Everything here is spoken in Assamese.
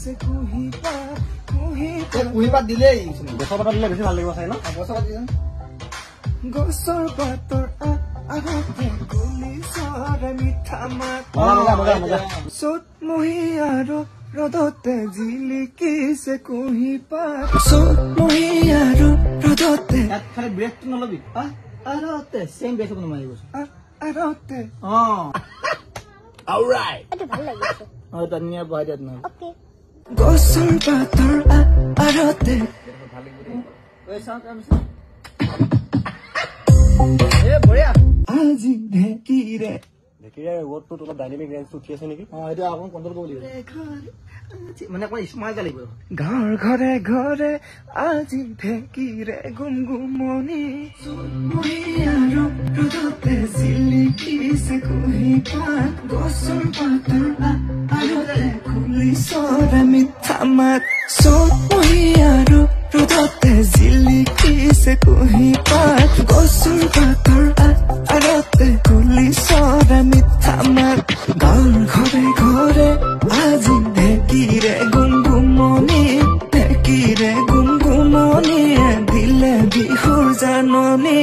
से कुही पात दिलेই গছৰ পাতত দিলে বেছি ভাল লাগিব চাই ন গছৰ পাত দিছেন গছৰ পাতৰ আগতে গুলি চৰে মিঠা মাত চত মহিয়াৰ ৰদতে জিলিকিছে কুহি পাত চত মহিয়াৰ ৰদতে তাত খালি ব্ৰেকটো নলবি আৰতে সেম ব্ৰেক কোনো মাৰিব আৰতে অলৰাইট এটা ভাল লাগিছে ধনিয়া বহাই দিয়াত নহয় ওকে গছৰ পাতৰ আৰতে বঢ়িয়া আজি ঢেকিৰে দেখিৰে ৱৰ্ডটো অলপ ডাইনামিক ৰেঞ্জটো উঠি আছে নেকি এইটো আপুনি কণ্ট্ৰল কৰিব লাগিব মানে অকণমান স্মাৰ্ট লাগিব ঘৰ ঘৰে ঘৰে আজি ঢেকিৰে গুমগুমনি ৰদতে জিলিকিছে কুহি পাত গছৰ পাতৰ আৰতে কুলি চৰে মিঠা মাত চত মহিয়াৰ ৰদতে জিলিকিছে কুহি পাত গছৰ পাতৰ আৰতে কুলি চৰে মিঠা মাত গাঁৱৰ ঘৰে ঘৰে আজি ঢেকিৰে গুমগুমনি ঢেকিৰে গুমগুমনিয়ে দিলে বিহুৰ জাননী